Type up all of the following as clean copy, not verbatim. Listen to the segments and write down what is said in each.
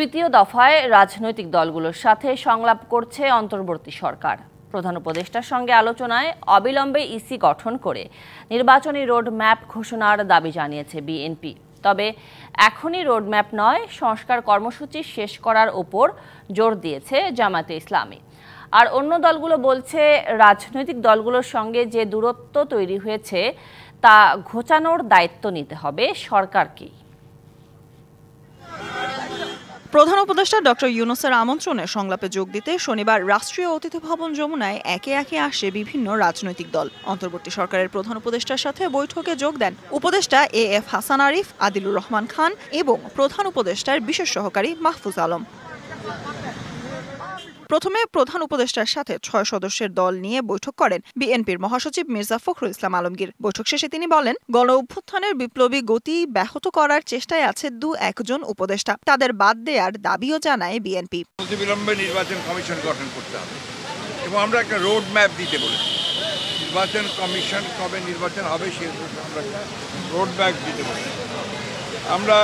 তৃতীয় দফায় রাজনৈতিক দলগুলোর সাথে সংলাপ করছে অন্তর্বর্তী সরকার। প্রধান উপদেষ্টার সঙ্গে আলোচনায় অবিলম্বে ইসি গঠন করে নির্বাচনী রোডম্যাপ ঘোষণার দাবি জানিয়েছে বিএনপি। তবে এখনই রোডম্যাপ নয়, সংস্কার কর্মসূচি শেষ করার ওপর জোর দিয়েছে জামায়াতে ইসলামী। আর অন্য দলগুলো বলছে, রাজনৈতিক দলগুলোর সঙ্গে যে দূরত্ব তৈরি হয়েছে তা ঘোচানোর দায়িত্ব নিতে হবে সরকারকেই। প্রধান উপদেষ্টা ডক্টর ইউনূসের আমন্ত্রণে সংলাপে যোগ দিতে শনিবার রাষ্ট্রীয় অতিথি ভবন যমুনায় একে একে আসে বিভিন্ন রাজনৈতিক দল। অন্তর্বর্তী সরকারের প্রধান উপদেষ্টার সাথে বৈঠকে যোগ দেন উপদেষ্টা এএফ হাসান আরিফ, আদিলুর রহমান খান এবং প্রধান উপদেষ্টার বিশেষ সহকারী মাহফুজ আলম। প্রথমে প্রধান উপদেষ্টার সাথে ৬ সদস্যের দল নিয়ে বৈঠক করেন বিএনপির মহাসচিব মির্জা ফখরুল ইসলাম আলমগীর। বৈঠক শেষে তিনি বলেন, গণ অভ্যুত্থানের বিপ্লবী গতি ব্যাহত করার চেষ্টায় আছে একজন উপদেষ্টা, তাদের বাদ দেওয়ার দাবিও জানায় বিএনপি। বিলম্বে নির্বাচন কমিশন গঠন করতে হবে এবং আমরা একটা রোড ম্যাপ দিতে বলেছি। নির্বাচন কমিশন কবে নির্বাচন হবে সেই আমরা একটা রোড ম্যাপ দিতে বলেছি। আমরা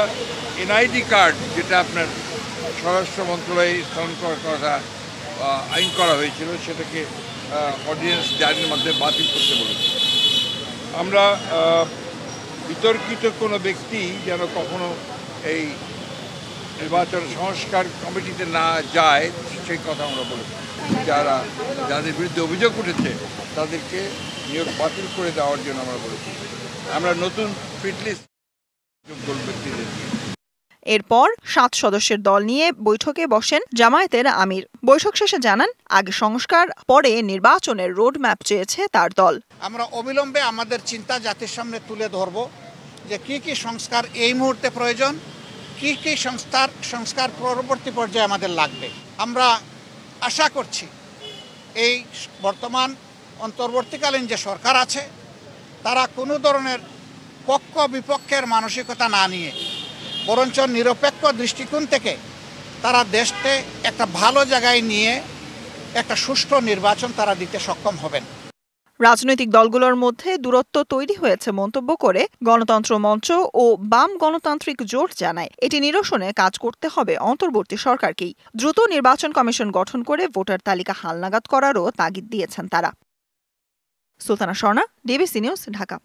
এনআইডি কার্ড, যেটা আপনার স্বরাষ্ট্র মন্ত্রণালয়ে স্থান করার কথা আইন করা হয়েছিল, সেটাকে অর্ডিন্যান্স জারির মাধ্যমে বাতিল করতে বলেছি। আমরা বিতর্কিত কোনো ব্যক্তি যেন কখনো এই নির্বাচন সংস্কার কমিটিতে না যায় সেই কথা আমরা বলেছি। যাদের বিরুদ্ধে অভিযোগ উঠেছে তাদেরকে নিয়োগ বাতিল করে দেওয়ার জন্য আমরা বলেছি। আমরা নতুন ফিটলিস্ট যোগ্য ব্যক্তিদের এরপর ৭ সদস্যের দল নিয়ে বৈঠকে বসেন জামায়াতের আমির। বৈঠক শেষে জানান, আগে সংস্কার পরে নির্বাচনের রোড ম্যাপ চেয়েছে তার দল। আমরা অবিলম্বে আমাদের চিন্তা জাতির সামনে তুলে ধরব যে কি কি সংস্কার এই মুহূর্তে প্রয়োজন, কি কি সংস্কার পরবর্তী পর্যায়ে আমাদের লাগবে। আমরা আশা করছি এই বর্তমান অন্তর্বর্তীকালীন যে সরকার আছে তারা কোনো ধরনের পক্ষ বিপক্ষের মানসিকতা না নিয়ে বরঞ্চ নিরপেক্ষ দৃষ্টিকোণ থেকে তারা দেশকে একটা ভালো জায়গায় নিয়ে একটা সুষ্ঠু নির্বাচন তারা দিতে সক্ষম হবেন। রাজনৈতিক দলগুলোর মধ্যে দূরত্ব তৈরি হয়েছে মন্তব্য করে গণতন্ত্র মঞ্চ ও বাম গণতান্ত্রিক জোট জানায়, এটি নিরসনে কাজ করতে হবে অন্তর্বর্তী সরকারকেই। দ্রুত নির্বাচন কমিশন গঠন করে ভোটার তালিকা হালনাগাদ করারও তাগিদ দিয়েছেন তারা। Sultana Swarna, DBC news, Dhaka.